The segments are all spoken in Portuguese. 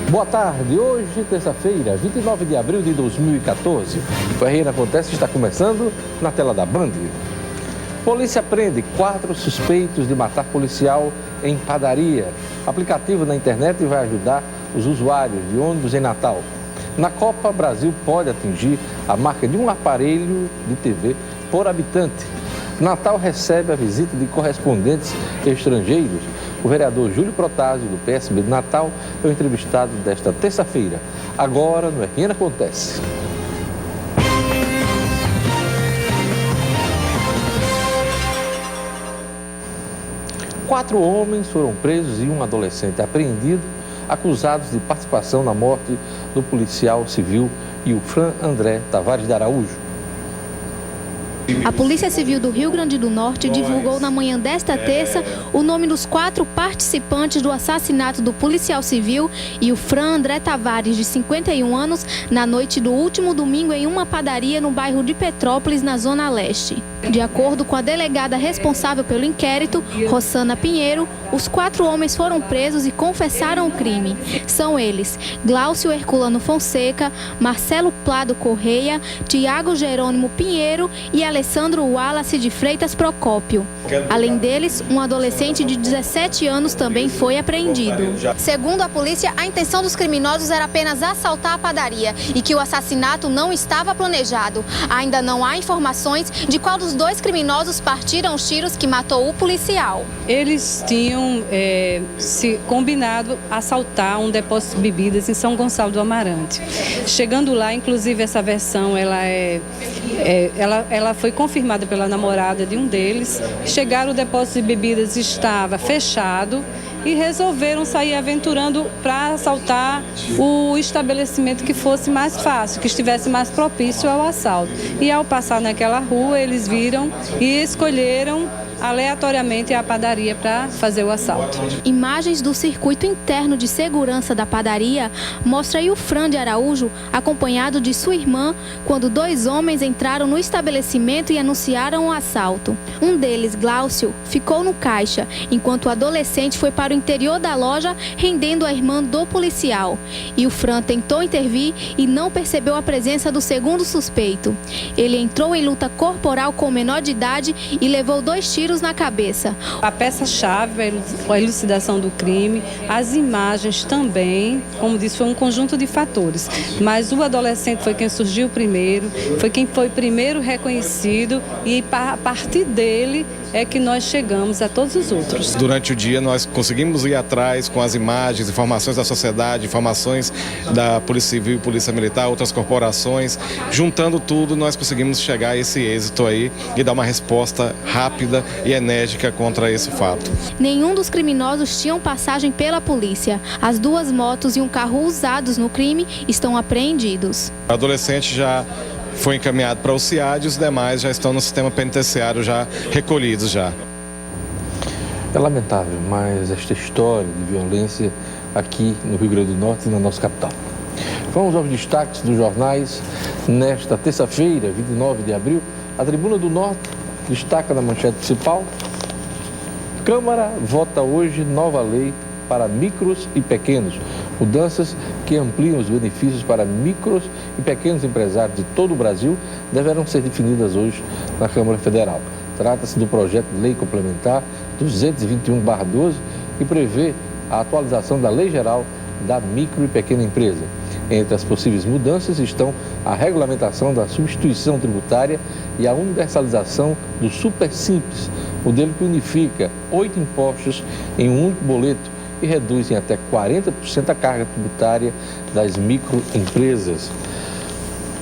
Boa tarde, hoje, terça-feira, 29 de abril de 2014. O RN Acontece está começando na tela da Band. Polícia prende 4 suspeitos de matar policial em padaria. Aplicativo na internet vai ajudar os usuários de ônibus em Natal. Na Copa, Brasil pode atingir a marca de um aparelho de TV por habitante. Natal recebe a visita de correspondentes estrangeiros. O vereador Júlio Protásio, do PSB de Natal, é o entrevistado desta terça-feira. Agora, no RN Acontece. Quatro homens foram presos e um adolescente apreendido, acusados de participação na morte do policial civil Ilfran André Tavares de Araújo. A Polícia Civil do Rio Grande do Norte divulgou na manhã desta terça o nome dos 4 participantes do assassinato do policial civil Ilfran André Tavares, de 51 anos, na noite do último domingo em uma padaria no bairro de Petrópolis, na Zona Leste. De acordo com a delegada responsável pelo inquérito, Rossana Pinheiro, os 4 homens foram presos e confessaram o crime. São eles: Glaucio Herculano Fonseca, Marcelo Plado Correia, Tiago Jerônimo Pinheiro e Alessandro Wallace de Freitas Procópio. Além deles, um adolescente de 17 anos também foi apreendido. Segundo a polícia, a intenção dos criminosos era apenas assaltar a padaria e que o assassinato não estava planejado. Ainda não há informações de qual dos 2 criminosos partiram os tiros que matou o policial. Eles tinham se combinado assaltar um depósito de bebidas em São Gonçalo do Amarante. Chegando lá, inclusive essa versão, ela foi confirmada pela namorada de um deles. Chegaram, o depósito de bebidas estava fechado e resolveram sair aventurando para assaltar o estabelecimento que fosse mais fácil, que estivesse mais propício ao assalto. E ao passar naquela rua, eles viram e escolheram aleatoriamente a padaria para fazer o assalto. Imagens do circuito interno de segurança da padaria mostra Ilfran de Araújo acompanhado de sua irmã quando 2 homens entraram no estabelecimento e anunciaram o assalto. Um deles, Glaucio, ficou no caixa, enquanto o adolescente foi para o interior da loja rendendo a irmã do policial. Ilfran tentou intervir e não percebeu a presença do segundo suspeito. Ele entrou em luta corporal com o menor de idade e levou 2 tiros na cabeça. A peça-chave, a elucidação do crime, as imagens também, como disse, foi um conjunto de fatores. Mas o adolescente foi quem surgiu primeiro, foi quem foi primeiro reconhecido e a partir dele é que nós chegamos a todos os outros. Durante o dia nós conseguimos ir atrás com as imagens, informações da sociedade, informações da Polícia Civil, Polícia Militar, outras corporações. Juntando tudo, nós conseguimos chegar a esse êxito aí e dar uma resposta rápida e enérgica contra esse fato. Nenhum dos criminosos tinham passagem pela polícia. As 2 motos e um carro usados no crime estão apreendidos. O adolescente já foi encaminhado para o CIAD e os demais já estão no sistema penitenciário já recolhidos já. É lamentável, mas esta história de violência aqui no Rio Grande do Norte e na nossa capital. Vamos aos destaques dos jornais nesta terça-feira, 29 de abril. A Tribuna do Norte destaca na manchete principal: Câmara vota hoje nova lei para micros e pequenos. Mudanças que ampliam os benefícios para micros e pequenos empresários de todo o Brasil deverão ser definidas hoje na Câmara Federal. Trata-se do projeto de lei complementar 221/12, que prevê a atualização da Lei Geral da Micro e Pequena Empresa. Entre as possíveis mudanças estão a regulamentação da substituição tributária e a universalização do Super Simples, modelo que unifica 8 impostos em um único boleto e reduz em até 40% a carga tributária das microempresas.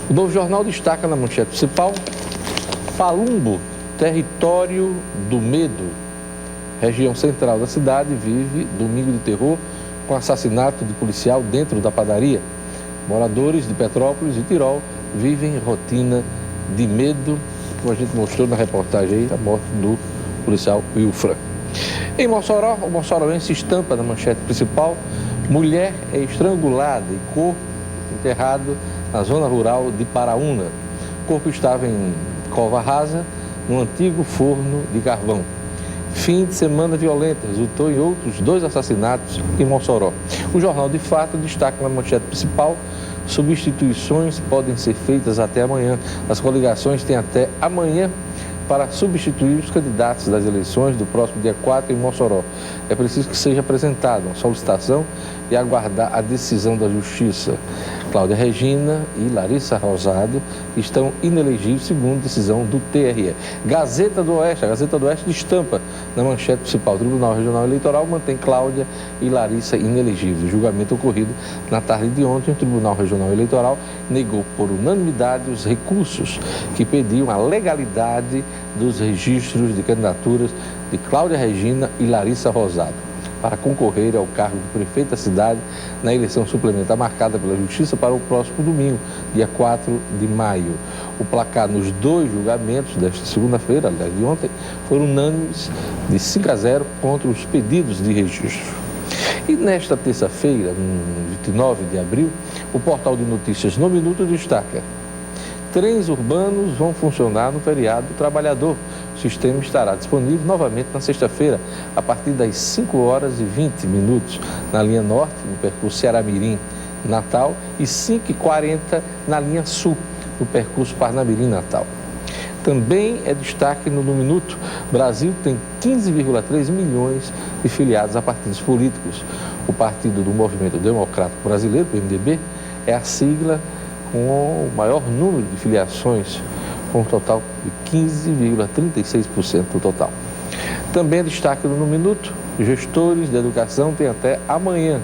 O Novo Jornal destaca na manchete principal: Palumbo, território do medo. Região central da cidade vive domingo de terror com assassinato de policial dentro da padaria. Moradores de Petrópolis e Tirol vivem rotina de medo, como a gente mostrou na reportagem aí, a morte do policial Ilfran. Em Mossoró, o moçoroense estampa na manchete principal: mulher é estrangulada e corpo enterrado na zona rural de Paraúna. O corpo estava em cova rasa, num antigo forno de carvão. Fim de semana violenta resultou em outros 2 assassinatos em Mossoró. O Jornal de Fato destaca na manchete principal: substituições podem ser feitas até amanhã. As coligações têm até amanhã para substituir os candidatos das eleições do próximo dia 4 em Mossoró. É preciso que seja apresentada uma solicitação e aguardar a decisão da Justiça. Cláudia Regina e Larissa Rosado estão inelegíveis segundo decisão do TRE. Gazeta do Oeste, a Gazeta do Oeste destampa na manchete principal: o Tribunal Regional Eleitoral mantém Cláudia e Larissa inelegíveis. O julgamento ocorrido na tarde de ontem, o Tribunal Regional Eleitoral negou por unanimidade os recursos que pediam a legalidade dos registros de candidaturas de Cláudia Regina e Larissa Rosado para concorrer ao cargo de prefeito da cidade na eleição suplementar marcada pela Justiça para o próximo domingo, dia 4 de maio. O placar nos 2 julgamentos desta segunda-feira, aliás de ontem, foram unânimes de 5-0 contra os pedidos de registro. E nesta terça-feira, 29 de abril, o portal de notícias No Minuto destaca: trens urbanos vão funcionar no feriado do trabalhador. O sistema estará disponível novamente na sexta-feira, a partir das 5h20 na linha norte, no percurso Ceará-Mirim-Natal, e 5h40 na linha sul, no percurso Parnamirim-Natal. Também é destaque no Minuto: Brasil tem 15,3 milhões de filiados a partidos políticos. O Partido do Movimento Democrático Brasileiro, PMDB, é a sigla com o maior número de filiações, com um total de 15,36% do total. Também é destaque no Minuto: gestores de educação têm até amanhã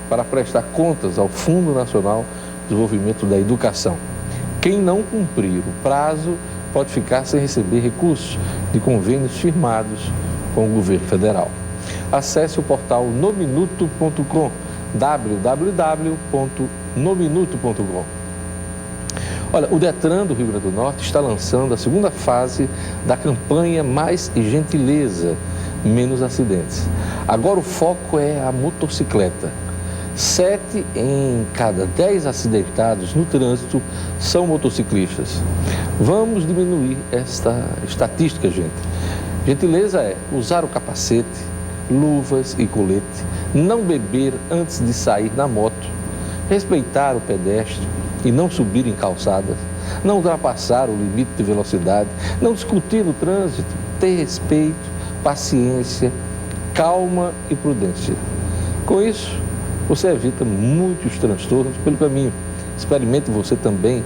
para prestar contas ao Fundo Nacional de Desenvolvimento da Educação. Quem não cumprir o prazo pode ficar sem receber recursos de convênios firmados com o governo federal. Acesse o portal nominuto.com, www.nominuto.com. Olha, o Detran do Rio Grande do Norte está lançando a segunda fase da campanha Mais Gentileza, Menos Acidentes. Agora o foco é a motocicleta. 7 em cada 10 acidentados no trânsito são motociclistas. Vamos diminuir esta estatística, gente. Gentileza é usar o capacete, luvas e colete, não beber antes de sair na moto, respeitar o pedestre e não subir em calçadas, não ultrapassar o limite de velocidade, não discutir no trânsito, ter respeito, paciência, calma e prudência. Com isso, você evita muitos transtornos pelo caminho. Experimente você também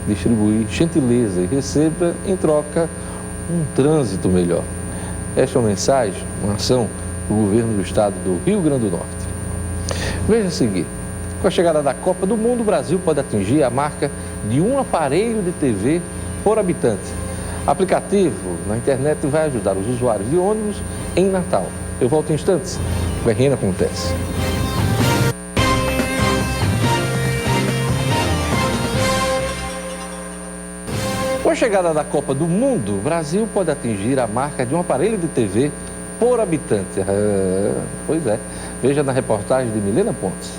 distribuir gentileza e receba em troca um trânsito melhor. Esta é uma mensagem, uma ação do governo do estado do Rio Grande do Norte. Veja a seguir: com a chegada da Copa do Mundo, o Brasil pode atingir a marca de um aparelho de TV por habitante. Aplicativo na internet vai ajudar os usuários de ônibus em Natal. Eu volto em instantes. O RN acontece. Com a chegada da Copa do Mundo, o Brasil pode atingir a marca de um aparelho de TV por habitante. Pois é. Veja na reportagem de Milena Pontes.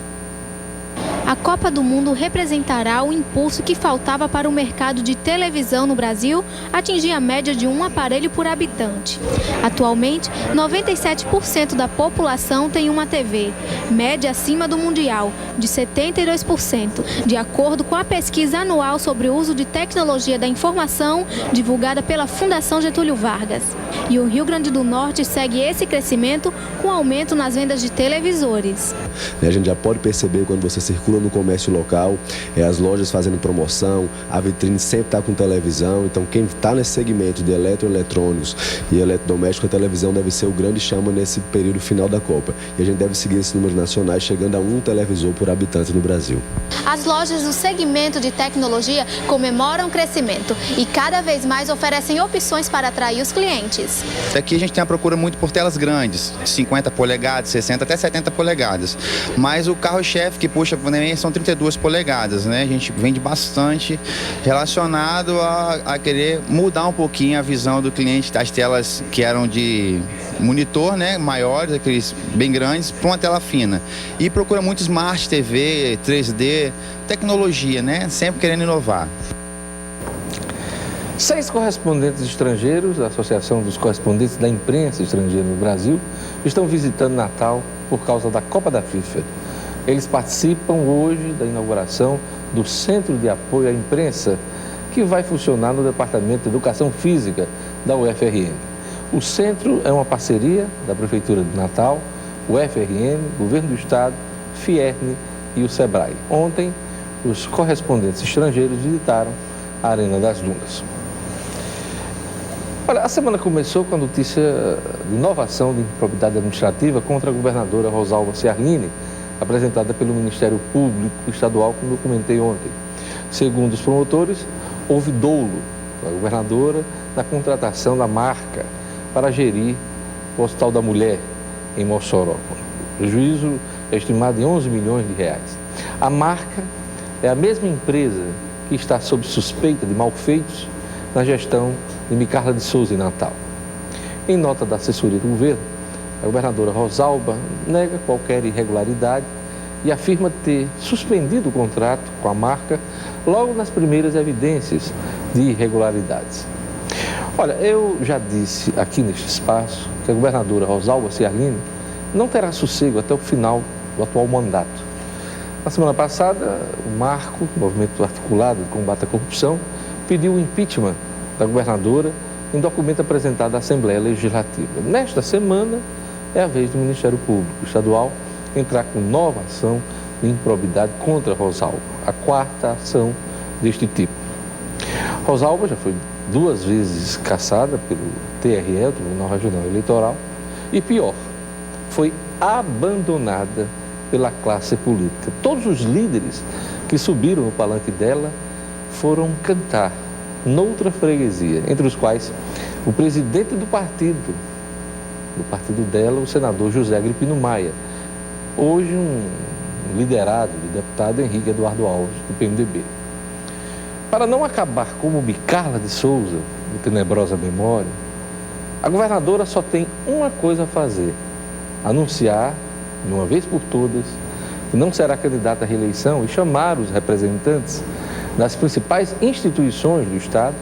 A Copa do Mundo representará o impulso que faltava para o mercado de televisão no Brasil atingir a média de um aparelho por habitante. Atualmente, 97% da população tem uma TV, média acima do mundial, de 72%, de acordo com a pesquisa anual sobre o uso de tecnologia da informação divulgada pela Fundação Getúlio Vargas. E o Rio Grande do Norte segue esse crescimento com aumento nas vendas de televisores. A gente já pode perceber quando você circula no comércio local, as lojas fazendo promoção, a vitrine sempre está com televisão. Então quem está nesse segmento de eletroeletrônicos e eletrodomésticos, a televisão deve ser o grande chama nesse período final da Copa. E a gente deve seguir esses números nacionais, chegando a um televisor por habitante no Brasil. As lojas do segmento de tecnologia comemoram o crescimento e cada vez mais oferecem opções para atrair os clientes. Aqui a gente tem a procura muito por telas grandes, 50 polegadas, 60 até 70 polegadas. Mas o carro-chefe que puxa são 32 polegadas, né? A gente vende bastante relacionado a querer mudar um pouquinho a visão do cliente das telas que eram de monitor, né? Maiores, aqueles bem grandes, para uma tela fina. E procura muito Smart TV, 3D, tecnologia, né? Sempre querendo inovar. 6 correspondentes estrangeiros da Associação dos Correspondentes da Imprensa Estrangeira no Brasil estão visitando Natal por causa da Copa da FIFA. Eles participam hoje da inauguração do Centro de Apoio à Imprensa, que vai funcionar no Departamento de Educação Física da UFRN. O centro é uma parceria da Prefeitura de Natal, UFRN, Governo do Estado, Fierne e o SEBRAE. Ontem, os correspondentes estrangeiros visitaram a Arena das Dunas. Olha, a semana começou com a notícia de inovação de improbidade administrativa contra a governadora Rosalba Ciarline, apresentada pelo Ministério Público Estadual, como eu comentei ontem. Segundo os promotores, houve dolo da governadora na contratação da marca para gerir o Hospital da Mulher em Mossoró. O prejuízo é estimado em 11 milhões de reais. A marca é a mesma empresa que está sob suspeita de malfeitos na gestão de Micarla de Souza em Natal. Em nota da assessoria do governo, a governadora Rosalba nega qualquer irregularidade e afirma ter suspendido o contrato com a marca logo nas primeiras evidências de irregularidades. Olha, eu já disse aqui neste espaço que a governadora Rosalba Ciarline não terá sossego até o final do atual mandato. Na semana passada, o Marco, o Movimento Articulado de Combate à Corrupção, pediu o impeachment da governadora em documento apresentado à Assembleia Legislativa. Nesta semana, é a vez do Ministério Público Estadual entrar com nova ação de improbidade contra Rosalba, a 4ª ação deste tipo. Rosalba já foi 2 vezes cassada pelo TRE, o Tribunal Regional Eleitoral, e pior, foi abandonada pela classe política. Todos os líderes que subiram no palanque dela foram cantar noutra freguesia, entre os quais o presidente do partido dela, o senador José Agripino Maia, hoje um liderado do deputado Henrique Eduardo Alves, do PMDB. Para não acabar como Micarla de Souza, de tenebrosa memória, a governadora só tem uma coisa a fazer: anunciar, de uma vez por todas, que não será candidata à reeleição e chamar os representantes das principais instituições do Estado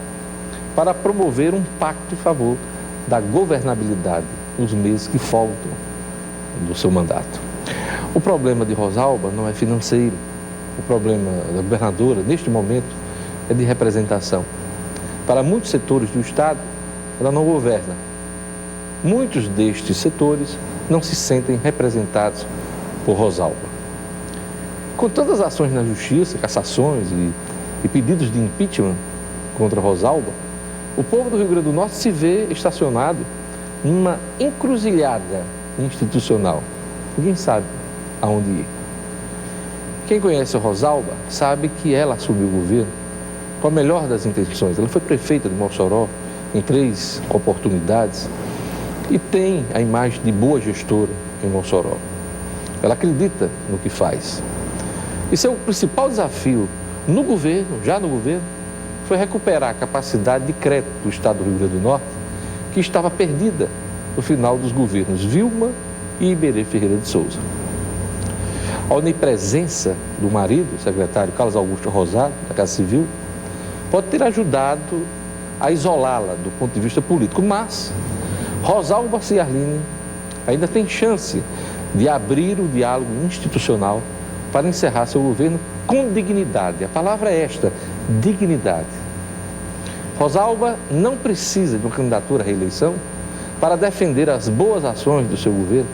para promover um pacto em favor da governabilidade nos meses que faltam do seu mandato. O problema de Rosalba não é financeiro. O problema da governadora, neste momento, é de representação. Para muitos setores do Estado, ela não governa. Muitos destes setores não se sentem representados por Rosalba. Com tantas ações na justiça, cassações e pedidos de impeachment contra Rosalba, o povo do Rio Grande do Norte se vê estacionado numa encruzilhada institucional. Ninguém sabe aonde ir. Quem conhece a Rosalba sabe que ela assumiu o governo com a melhor das intenções. Ela foi prefeita de Mossoró em 3 oportunidades e tem a imagem de boa gestora em Mossoró. Ela acredita no que faz. E seu principal desafio no governo, foi recuperar a capacidade de crédito do Estado do Rio Grande do Norte, que estava perdida no final dos governos Vilma e Iberê Ferreira de Souza. A onipresença do marido, o secretário Carlos Augusto Rosado, da Casa Civil, pode ter ajudado a isolá-la do ponto de vista político, mas Rosalba Ciarline ainda tem chance de abrir o diálogo institucional para encerrar seu governo com dignidade. A palavra é esta: dignidade. Rosalba não precisa de uma candidatura à reeleição para defender as boas ações do seu governo,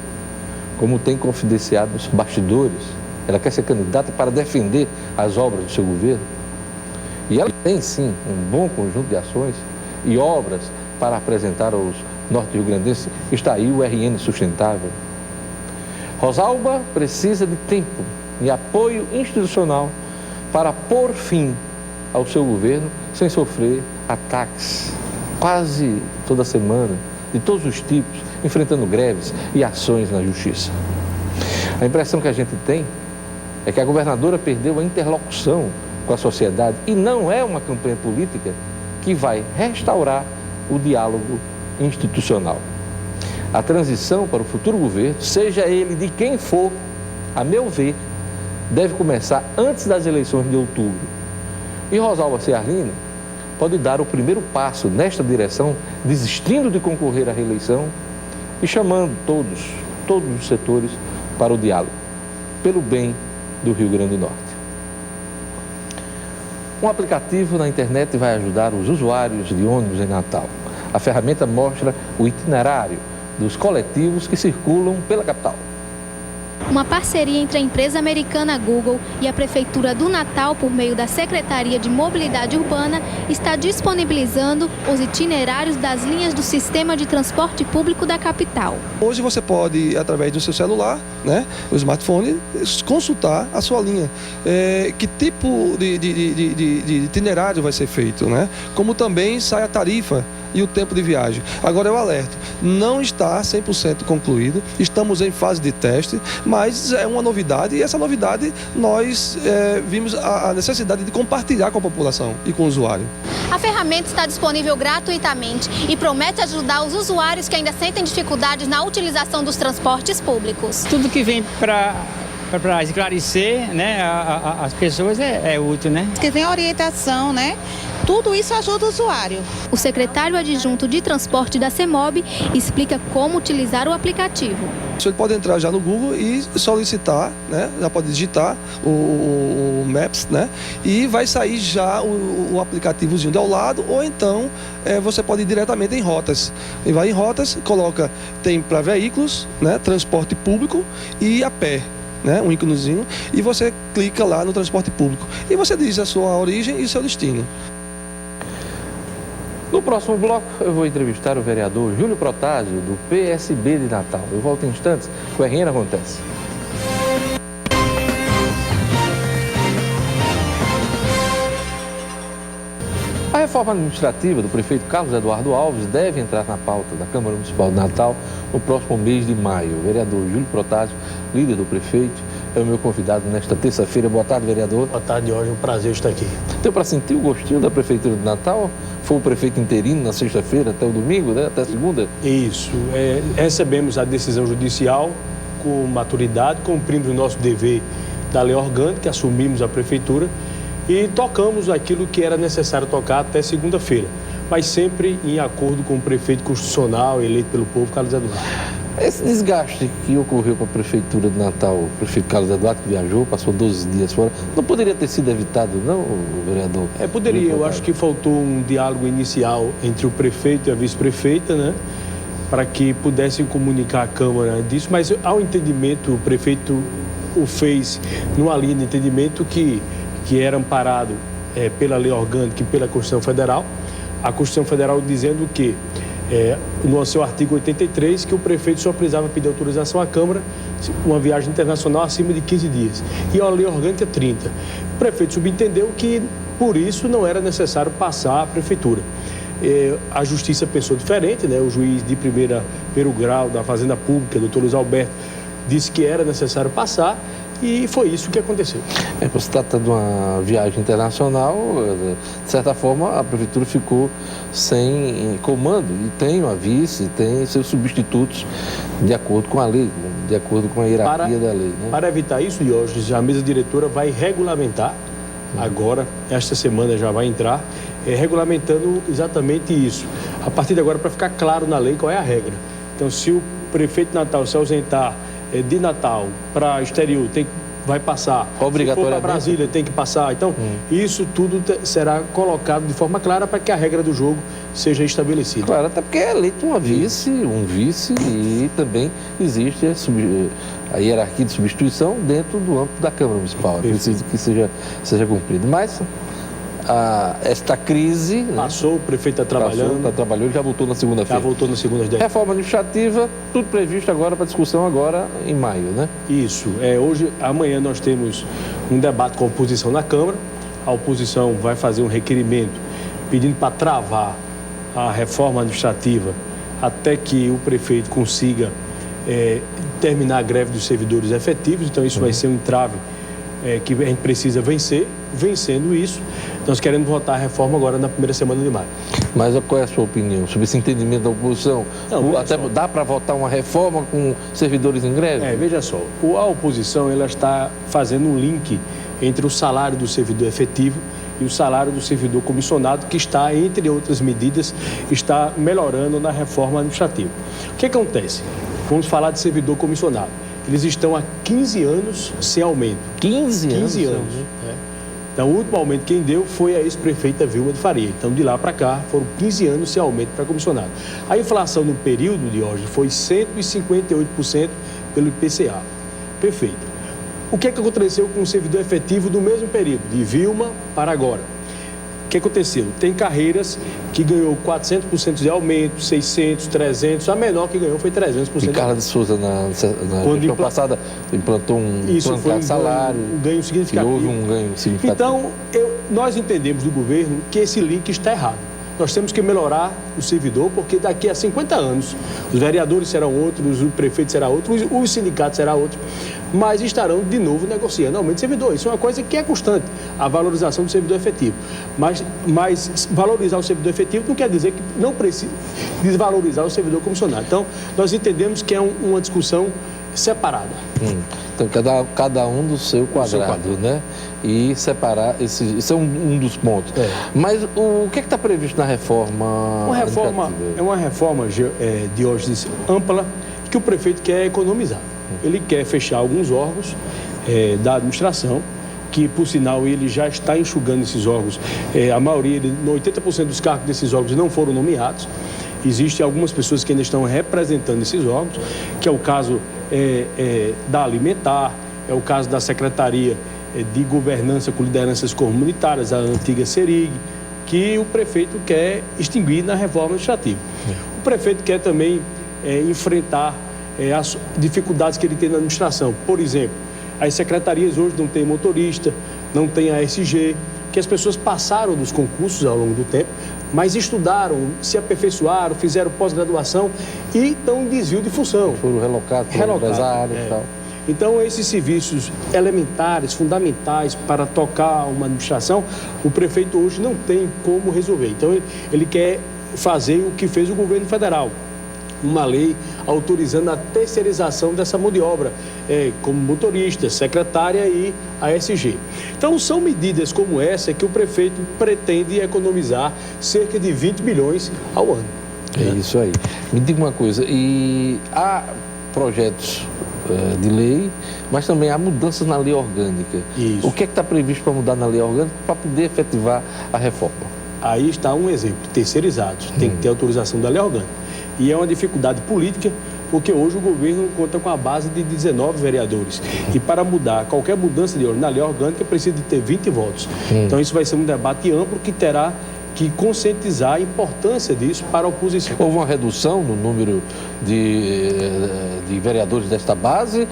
como tem confidenciado nos bastidores. Ela quer ser candidata para defender as obras do seu governo. E ela tem, sim, um bom conjunto de ações e obras para apresentar aos norte-riograndenses. Está aí o RN Sustentável. Rosalba precisa de tempo e apoio institucional para pôr fim ao seu governo sem sofrer ataques quase toda semana, de todos os tipos, enfrentando greves e ações na justiça. A impressão que a gente tem é que a governadora perdeu a interlocução com a sociedade e não é uma campanha política que vai restaurar o diálogo institucional. A transição para o futuro governo, seja ele de quem for, a meu ver, deve começar antes das eleições de outubro. E Rosalba Ciarline pode dar o primeiro passo nesta direção, desistindo de concorrer à reeleição e chamando todos os setores para o diálogo, pelo bem do Rio Grande do Norte. Um aplicativo na internet vai ajudar os usuários de ônibus em Natal. A ferramenta mostra o itinerário dos coletivos que circulam pela capital. Uma parceria entre a empresa americana Google e a Prefeitura do Natal, por meio da Secretaria de Mobilidade Urbana, está disponibilizando os itinerários das linhas do sistema de transporte público da capital. Hoje você pode, através do seu celular, né, o smartphone, consultar a sua linha. Que tipo de itinerário vai ser feito, né? Como também sai a tarifa e o tempo de viagem. Agora eu alerto, não está 100% concluído, estamos em fase de teste, mas é uma novidade e essa novidade nós vimos a necessidade de compartilhar com a população e com o usuário. A ferramenta está disponível gratuitamente e promete ajudar os usuários que ainda sentem dificuldades na utilização dos transportes públicos. Tudo que vem para esclarecer, né, as pessoas é útil, né? Que tem orientação, né? Tudo isso ajuda o usuário. O secretário adjunto de transporte da CEMOB explica como utilizar o aplicativo. Você pode entrar já no Google e solicitar, né? Já pode digitar o Maps, né? E vai sair já o aplicativozinho ao lado, ou então você pode ir diretamente em rotas. E vai em rotas, tem para veículos, né? Transporte público e a pé. Né, um íconezinho, e você clica lá no transporte público. E você diz a sua origem e o seu destino. No próximo bloco, eu vou entrevistar o vereador Júlio Protásio, do PSB de Natal. Eu volto em instantes, o RN Acontece. A reforma administrativa do prefeito Carlos Eduardo Alves deve entrar na pauta da Câmara Municipal de Natal no próximo mês de maio. O vereador Júlio Protásio, líder do prefeito, é o meu convidado nesta terça-feira. Boa tarde, vereador. Boa tarde, Jorge. Um prazer estar aqui. Deu para sentir o gostinho da Prefeitura de Natal? Foi o prefeito interino na sexta-feira até o domingo, né? Até segunda? Isso. Recebemos a decisão judicial com maturidade, cumprimos o nosso dever da lei orgânica, assumimos a prefeitura e tocamos aquilo que era necessário tocar até segunda-feira, mas sempre em acordo com o prefeito constitucional eleito pelo povo, Carlos Eduardo. Esse desgaste que ocorreu para a Prefeitura de Natal, o prefeito Carlos Eduardo, que viajou, passou 12 dias fora, não poderia ter sido evitado, não, vereador? Poderia. Eu acho que faltou um diálogo inicial entre o prefeito e a vice-prefeita, né, para que pudessem comunicar à Câmara disso, mas ao entendimento, o prefeito o fez numa linha de entendimento que era amparado pela lei orgânica e pela Constituição Federal. A Constituição Federal dizendo que, no seu artigo 83, que o prefeito só precisava pedir autorização à Câmara uma viagem internacional acima de 15 dias. E a lei orgânica 30. O prefeito subentendeu que, por isso, não era necessário passar à Prefeitura. A Justiça pensou diferente, né? O juiz de primeiro grau da Fazenda Pública, doutor Luiz Alberto, disse que era necessário passar. E foi isso que aconteceu. Se trata de uma viagem internacional, de certa forma, a Prefeitura ficou sem comando. E tem uma vice, tem seus substitutos de acordo com a lei, de acordo com a hierarquia da lei. Né? Para evitar isso, Jorge, a mesa diretora vai regulamentar, agora, esta semana já vai entrar, regulamentando exatamente isso. A partir de agora, para ficar claro na lei qual é a regra. Então, se o prefeito de Natal se ausentar de Natal para exterior, vai passar. Obrigatoriamente. Se for para Brasília, tem que passar. Então, isso tudo será colocado de forma clara para que a regra do jogo seja estabelecida. Claro, até porque é eleito um vice e também existe a hierarquia de substituição dentro do âmbito da Câmara Municipal. É preciso que seja cumprido. Mas esta crise... Passou, o prefeito está trabalhando. Está trabalhando, já voltou na segunda-feira. Já voltou na segunda-feira. Reforma administrativa, tudo previsto agora para discussão agora em maio, né? Isso. Amanhã nós temos um debate com a oposição na Câmara. A oposição vai fazer um requerimento pedindo para travar a reforma administrativa até que o prefeito consiga terminar a greve dos servidores efetivos. Então isso vai ser um entrave que a gente precisa vencer. Vencendo isso, nós queremos votar a reforma agora na primeira semana de maio. Mas qual é a sua opinião sobre esse entendimento da oposição? Dá para votar uma reforma com servidores em greve? Veja só, a oposição ela está fazendo um link entre o salário do servidor efetivo e o salário do servidor comissionado, que está, entre outras medidas, está melhorando na reforma administrativa. O que acontece? Vamos falar de servidor comissionado. Eles estão há 15 anos sem aumento. 15 anos? 15 anos. Então, o último aumento quem deu foi a ex-prefeita Vilma de Faria. Então, de lá para cá, foram 15 anos sem aumento para comissionado. A inflação no período de hoje foi 158% pelo IPCA. Perfeito. O que aconteceu com o servidor efetivo do mesmo período, de Vilma para agora? O que aconteceu? Tem carreiras que ganhou 400% de aumento, 600%, 300%, a menor que ganhou foi 300% E Carla de Souza, na gestão passada, implantou um plano de salário. Um ganho significativo. E houve um ganho significativo. Então, nós entendemos do governo que esse link está errado. Nós temos que melhorar o servidor, porque daqui a 50 anos, os vereadores serão outros, o prefeito será outro, os sindicatos será outro, mas estarão de novo negociando aumento de servidor. Isso é uma coisa que é constante, a valorização do servidor efetivo. Mas valorizar o servidor efetivo não quer dizer que não precisa desvalorizar o servidor comissionado. Então, nós entendemos que é uma discussão separada. Então, cada um do seu quadrado, né? E separar, isso é um dos pontos. Mas o que está previsto na reforma? É uma reforma, Diógenes, ampla, que o prefeito quer economizar. Ele quer fechar alguns órgãos da administração, que, por sinal, ele já está enxugando esses órgãos. A maioria, 80% dos cargos desses órgãos não foram nomeados. Existem algumas pessoas que ainda estão representando esses órgãos, que é o caso da Alimentar, é o caso da Secretaria de Governança com Lideranças Comunitárias, a antiga SERIG, que o prefeito quer extinguir na reforma administrativa. O prefeito quer também enfrentar as dificuldades que ele tem na administração. Por exemplo, as secretarias hoje não têm motorista, não tem ASG, que as pessoas passaram dos concursos ao longo do tempo, mas estudaram, se aperfeiçoaram, fizeram pós-graduação e estão em desvio de função. Foram relocados por empresários e tal. Então, esses serviços elementares, fundamentais para tocar uma administração, o prefeito hoje não tem como resolver. Então, ele quer fazer o que fez o governo federal. Uma lei autorizando a terceirização dessa mão de obra, como motorista, secretária e ASG. Então, são medidas como essa que o prefeito pretende economizar cerca de 20 milhões ao ano. É isso aí. Me diga uma coisa, e há projetos de lei, mas também há mudanças na lei orgânica. Isso. O que é que está previsto para mudar na lei orgânica para poder efetivar a reforma? Aí está um exemplo, terceirizados, tem que ter autorização da lei orgânica. E é uma dificuldade política, porque hoje o governo conta com a base de 19 vereadores. E para mudar, qualquer mudança na lei orgânica precisa de ter 20 votos. Então isso vai ser um debate amplo que terá que conscientizar a importância disso para a oposição. Houve uma redução no número de vereadores desta base?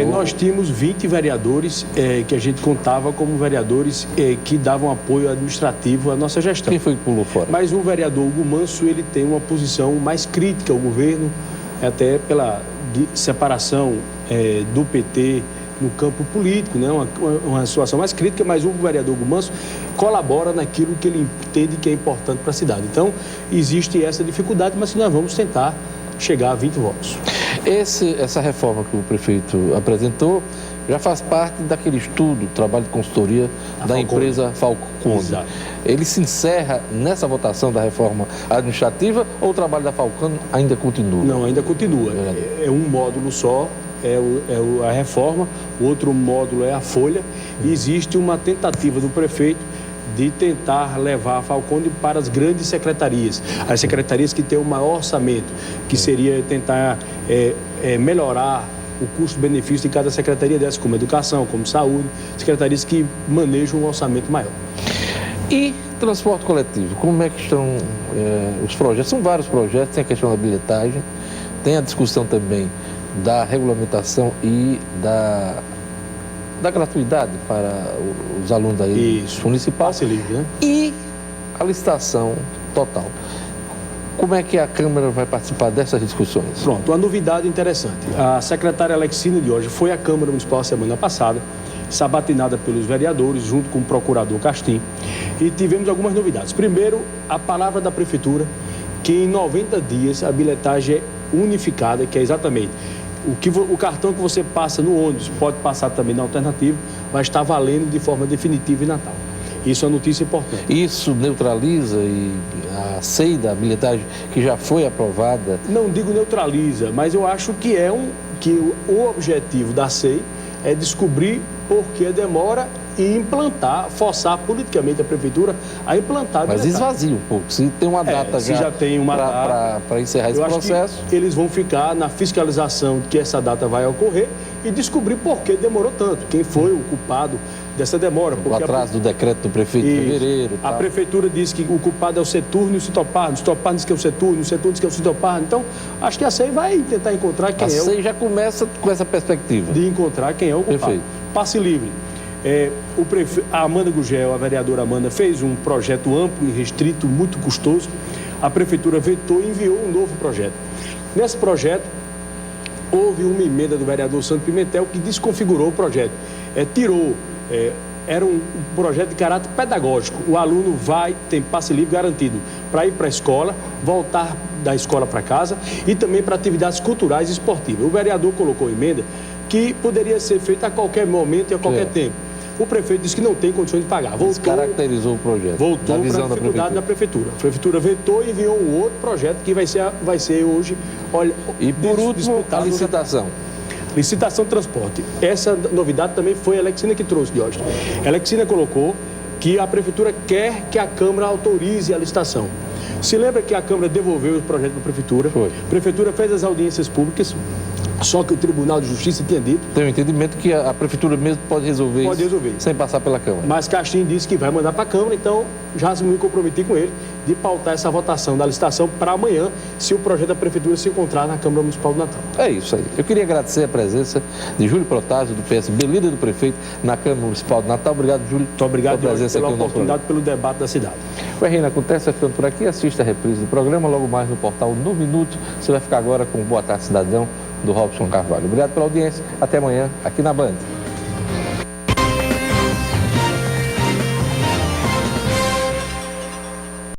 Nós tínhamos 20 vereadores que a gente contava como vereadores que davam apoio administrativo à nossa gestão. Quem foi que pulou fora? Mas o vereador Hugo Manso, ele tem uma posição mais crítica ao governo, até pela separação do PT no campo político, né? Uma situação mais crítica, mas o vereador Hugo Manso colabora naquilo que ele entende que é importante para a cidade. Então, existe essa dificuldade, mas nós vamos tentar chegar a 20 votos. Essa reforma que o prefeito apresentou já faz parte daquele estudo, trabalho de consultoria da empresa Falcone. Exato. Ele se encerra nessa votação da reforma administrativa ou o trabalho da Falcone ainda continua? Não, ainda continua. É um módulo só, a reforma, o outro módulo é a folha, e existe uma tentativa do prefeito de tentar levar a Falcone para as grandes secretarias, as secretarias que têm o maior orçamento, que seria tentar melhorar o custo-benefício de cada secretaria dessa, como educação, como saúde, secretarias que manejam um orçamento maior. E transporte coletivo, como é que estão os projetos? São vários projetos, tem a questão da bilhetagem, tem a discussão também da regulamentação e da gratuidade para os alunos da rede municipal. Passe livre, né? E a licitação total. Como é que a Câmara vai participar dessas discussões? Pronto, uma novidade interessante. A secretária Alexina de hoje foi à Câmara Municipal a semana passada, sabatinada pelos vereadores, junto com o procurador Castim, e tivemos algumas novidades. Primeiro, a palavra da Prefeitura, que em 90 dias a bilhetagem é unificada, que é exatamente o cartão que você passa no ônibus, pode passar também na alternativa, vai estar valendo de forma definitiva em Natal. Isso é uma notícia importante. Isso neutraliza a SEI da habilitagem que já foi aprovada? Não digo neutraliza, mas eu acho que o objetivo da SEI é descobrir por que demora e implantar, forçar politicamente a prefeitura a implantar. Mas esvazia um pouco. Se tem uma data já tem uma data para encerrar esse processo. Eles vão ficar na fiscalização de que essa data vai ocorrer e descobrir por que demorou tanto, quem foi o culpado dessa demora. O atraso do decreto do prefeito de fevereiro. A prefeitura diz que o culpado é o Seturno e o Citoparno. O Citoparno diz que é o Seturno diz que é o Citoparno. Então, acho que a SEI vai tentar encontrar quem é o... A SEI já começa com essa perspectiva. De encontrar quem é o culpado. Perfeito. Passe livre. A Amanda Gugel, a vereadora Amanda, fez um projeto amplo e restrito, muito custoso. A prefeitura vetou e enviou um novo projeto. Nesse projeto, houve uma emenda do vereador Santo Pimentel que desconfigurou o projeto. Era um projeto de caráter pedagógico. O aluno tem passe livre garantido para ir para a escola, voltar da escola para casa e também para atividades culturais e esportivas. O vereador colocou emenda que poderia ser feita a qualquer momento e a qualquer tempo. O prefeito disse que não tem condições de pagar. Descaracterizou o projeto. Voltou para a dificuldade da prefeitura. A prefeitura vetou e enviou um outro projeto que vai ser hoje... E por último, a licitação. Licitação de transporte. Essa novidade também foi a Alexina que trouxe, Diógenes. A Alexina colocou que a prefeitura quer que a Câmara autorize a licitação. Se lembra que a Câmara devolveu o projeto para a prefeitura? Foi. A prefeitura fez as audiências públicas, só que o Tribunal de Justiça tinha dito... Tem um entendimento que a prefeitura mesmo pode resolver isso sem passar pela Câmara. Mas Caixinha disse que vai mandar para a Câmara, então já me comprometi com ele de pautar essa votação da licitação para amanhã, se o projeto da prefeitura se encontrar na Câmara Municipal do Natal. É isso aí. Eu queria agradecer a presença de Júlio Protásio, do PSB, líder do prefeito na Câmara Municipal do Natal. Obrigado, Júlio. Muito obrigado pela presença pela aqui no oportunidade, pelo debate da cidade. O RN Acontece vai ficando por aqui. Assista a reprise do programa logo mais no portal No Minuto. Você vai ficar agora com o Boa Tarde Cidadão, do Robson Carvalho. Obrigado pela audiência. Até amanhã, aqui na Band.